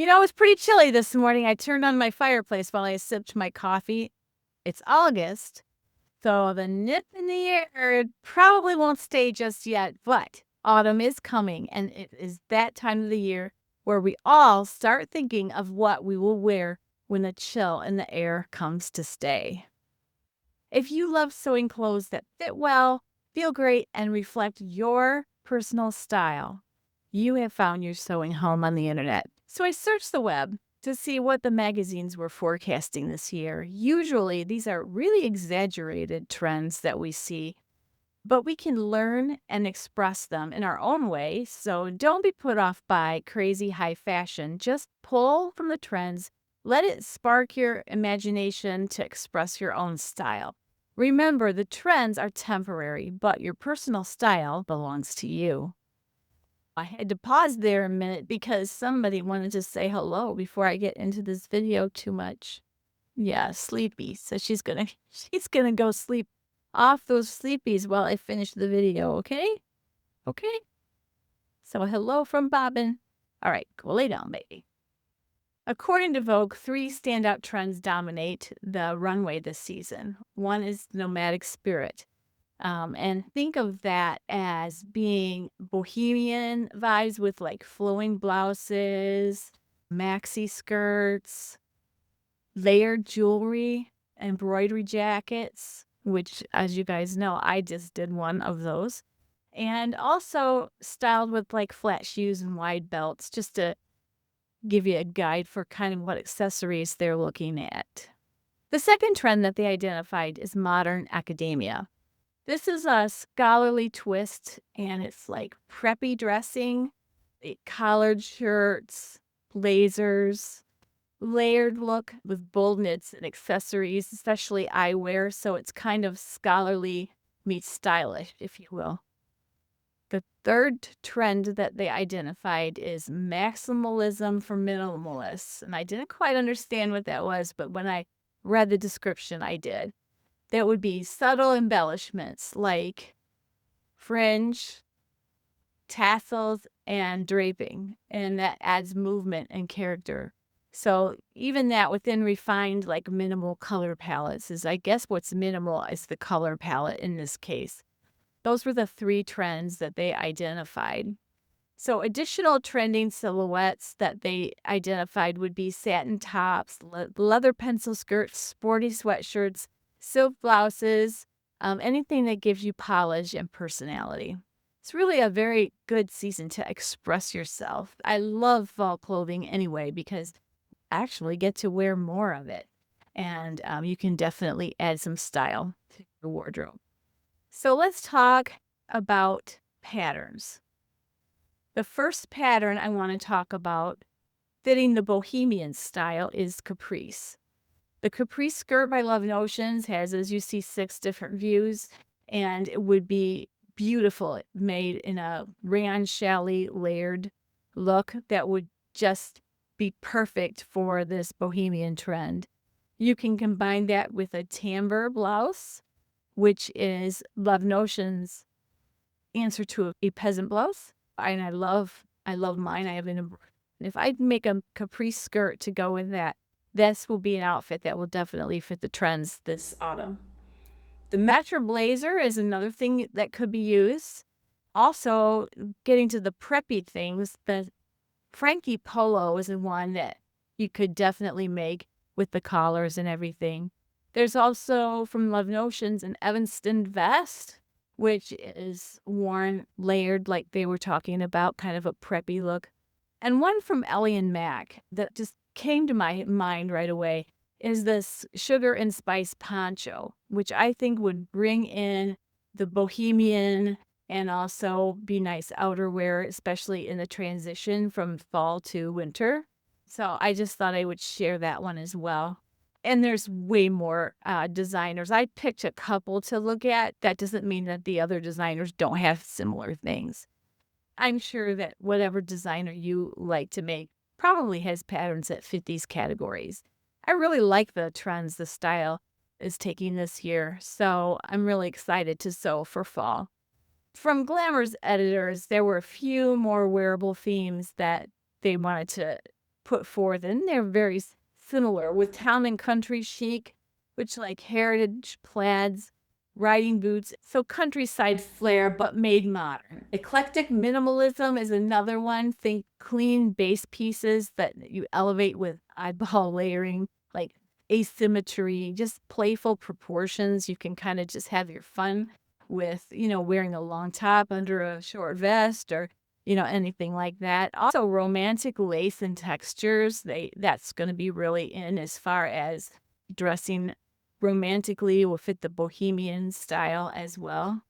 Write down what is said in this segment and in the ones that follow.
It's pretty chilly this morning. I turned on my fireplace while I sipped my coffee. It's August, so the nip in the air probably won't stay just yet, but autumn is coming, and it is that time of the year where we all start thinking of what we will wear when the chill in the air comes to stay. If you love sewing clothes that fit well, feel great, and reflect your personal style, you have found your sewing home on the internet. So I searched the web to see what the magazines were forecasting this year. Usually, these are really exaggerated trends that we see, but we can learn and express them in our own way. So don't be put off by crazy high fashion. Just pull from the trends, let it spark your imagination to express your own style. Remember, the trends are temporary, but your personal style belongs to you. I had to pause there a minute because somebody wanted to say hello before I get into this video too much. Yeah, sleepy. So she's gonna go sleep off those sleepies while I finish the video, okay? Okay. So hello from Bobbin. All right, go lay down, baby. According to Vogue, three standout trends dominate the runway this season. One is nomadic spirit. And think of that as being bohemian vibes with like flowing blouses, maxi skirts, layered jewelry, embroidery jackets, which, as you guys know, I just did one of those. And also styled with like flat shoes and wide belts, just to give you a guide for kind of what accessories they're looking at. The second trend that they identified is modern academia. This is a scholarly twist, and it's like preppy dressing, collared shirts, blazers, layered look with bold knits and accessories, especially eyewear. So it's kind of scholarly meets stylish, if you will. The third trend that they identified is maximalism for minimalists. And I didn't quite understand what that was, but when I read the description, I did. That would be subtle embellishments like fringe, tassels, and draping, and that adds movement and character. So even that within refined, like minimal color palettes is, I guess what's minimal is the color palette in this case. Those were the three trends that they identified. So additional trending silhouettes that they identified would be satin tops, leather pencil skirts, sporty sweatshirts, silk blouses, anything that gives you polish and personality. It's really a very good season to express yourself. I love fall clothing anyway because I actually get to wear more of it. And you can definitely add some style to your wardrobe. So let's talk about patterns. The first pattern I want to talk about fitting the bohemian style is caprice. The caprice skirt by Love Notions has, as you see, 6 different views, and it would be beautiful made in a rayon chalet layered look that would just be perfect for this bohemian trend. You can combine that with a timbre blouse, which is Love Notions' answer to a peasant blouse. And I love mine. I have if I make a caprice skirt to go with that, this will be an outfit that will definitely fit the trends this autumn. The Metro blazer is another thing that could be used. Also, getting to the preppy things, the Frankie polo is the one that you could definitely make with the collars and everything. There's also from Love Notions an Evanston vest, which is worn layered like they were talking about, kind of a preppy look. And one from Ellie and Mac that just came to my mind right away is this sugar and spice poncho, which I think would bring in the bohemian and also be nice outerwear, especially in the transition from fall to winter. So I just thought I would share that one as well. And there's way more designers. I picked a couple to look at. That doesn't mean that the other designers don't have similar things. I'm sure that whatever designer you like to make probably has patterns that fit these categories. I really like the trends the style is taking this year, so I'm really excited to sew for fall. From Glamour's editors, there were a few more wearable themes that they wanted to put forth, and they're very similar with town and country chic, which like heritage plaids, riding boots. So countryside flair, but made modern. Eclectic minimalism is another one. Think clean base pieces that you elevate with eyeball layering, like asymmetry, just playful proportions. You can kind of just have your fun with, wearing a long top under a short vest or anything like that. Also, romantic lace and textures, that's going to be really in as far as dressing romantically will fit the bohemian style as well.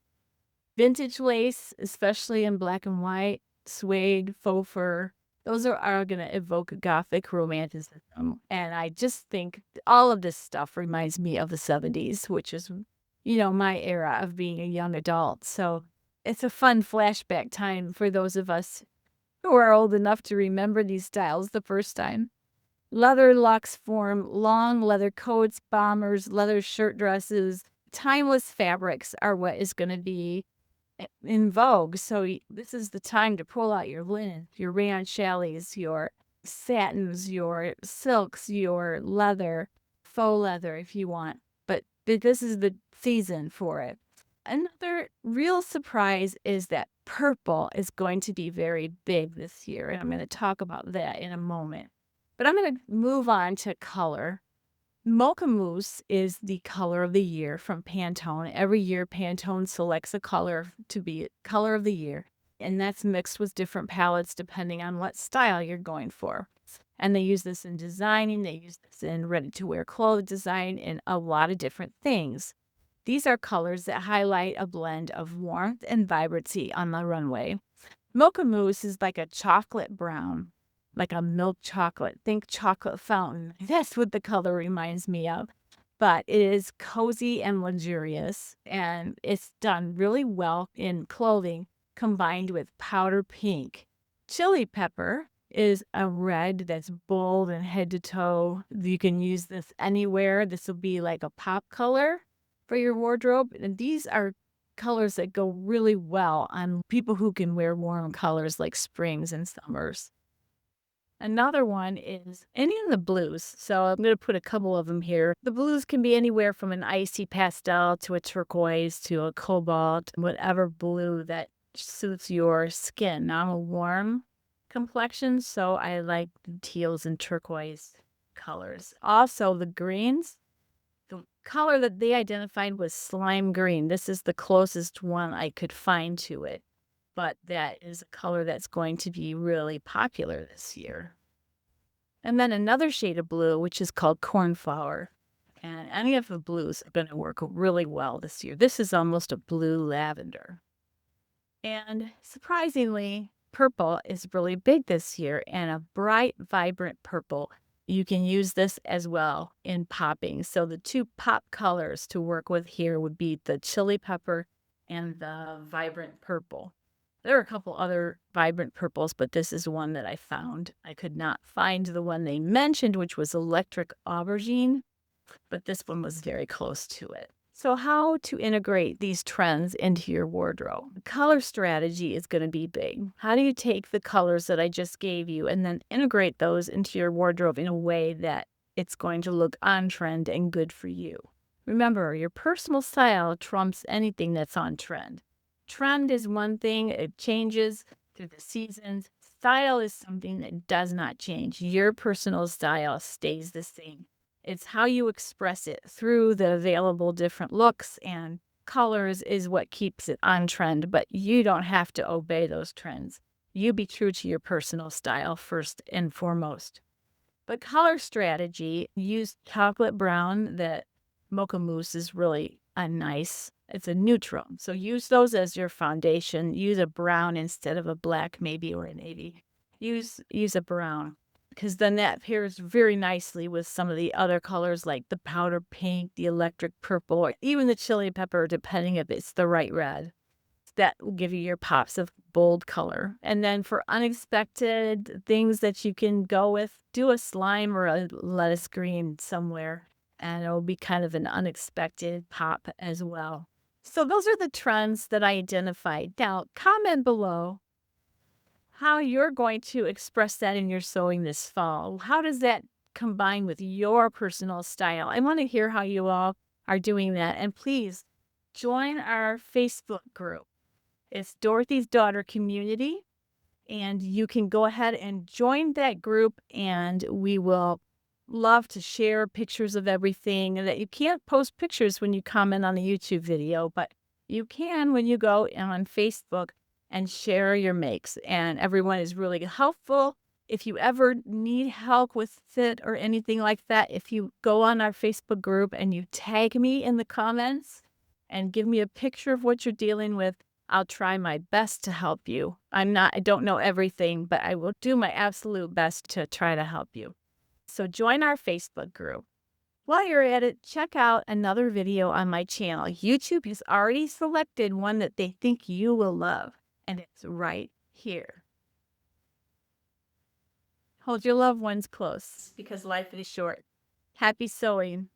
Vintage lace, especially in black and white, suede, faux fur, those are going to evoke Gothic romanticism. And I just think all of this stuff reminds me of the 70s, which is, my era of being a young adult. So it's a fun flashback time for those of us who are old enough to remember these styles the first time. Leather locks form long leather coats, bombers, leather shirt dresses. Timeless fabrics are what is going to be in vogue. So this is the time to pull out your linen, your rayon chalets, your satins, your silks, your leather, faux leather if you want. But this is the season for it. Another real surprise is that purple is going to be very big this year, and I'm going to talk about that in a moment. But I'm going to move on to color. Mocha Mousse is the color of the year from Pantone. Every year, Pantone selects a color to be color of the year, and that's mixed with different palettes depending on what style you're going for. And they use this in designing, they use this in ready-to-wear clothes design, and a lot of different things. These are colors that highlight a blend of warmth and vibrancy on the runway. Mocha Mousse is like a chocolate brown, like a milk chocolate. Think chocolate fountain. That's what the color reminds me of. But it is cozy and luxurious, and it's done really well in clothing combined with powder pink. Chili pepper is a red that's bold and head to toe. You can use this anywhere. This will be like a pop color for your wardrobe. And these are colors that go really well on people who can wear warm colors like springs and summers. Another one is any of the blues. So I'm going to put a couple of them here. The blues can be anywhere from an icy pastel to a turquoise to a cobalt, whatever blue that suits your skin. Now, I'm a warm complexion, so I like the teals and turquoise colors. Also, the greens. The color that they identified was slime green. This is the closest one I could find to it, but that is a color that's going to be really popular this year. And then another shade of blue, which is called cornflower. And any of the blues are going to work really well this year. This is almost a blue lavender. And surprisingly, purple is really big this year, and a bright, vibrant purple. You can use this as well in popping. So the two pop colors to work with here would be the chili pepper and the vibrant purple. There are a couple other vibrant purples, but this is one that I found. I could not find the one they mentioned, which was electric aubergine, but this one was very close to it. So how to integrate these trends into your wardrobe? The color strategy is going to be big. How do you take the colors that I just gave you and then integrate those into your wardrobe in a way that it's going to look on trend and good for you? Remember, your personal style trumps anything that's on trend. Trend is one thing, it changes through the seasons. Style is something that does not change. Your personal style stays the same. It's how you express it through the available different looks and colors is what keeps it on trend, but you don't have to obey those trends. You be true to your personal style first and foremost. But color strategy, use chocolate brown. That Mocha Mousse is really it's a neutral. So use those as your foundation. Use a brown instead of a black maybe or a navy. Use a brown, because then that pairs very nicely with some of the other colors like the powder pink, the electric purple, or even the chili pepper, depending if it's the right red. That will give you your pops of bold color. And then for unexpected things that you can go with, do a slime or a lettuce green somewhere, and it will be kind of an unexpected pop as well. So those are the trends that I identified. Now, comment below. how you're going to express that in your sewing this fall. How does that combine with your personal style? I want to hear how you all are doing that. And please join our Facebook group. It's Dorothy's Daughter Community. And you can go ahead and join that group, and we will love to share pictures of everything. And that you can't post pictures when you comment on a YouTube video, but you can when you go on Facebook and share your makes. And everyone is really helpful. If you ever need help with fit or anything like that, if you go on our Facebook group and you tag me in the comments and give me a picture of what you're dealing with, I'll try my best to help you. I don't know everything, but I will do my absolute best to try to help you. So join our Facebook group. While you're at it, check out another video on my channel. YouTube has already selected one that they think you will love, and it's right here. Hold your loved ones close because life is short. Happy sewing.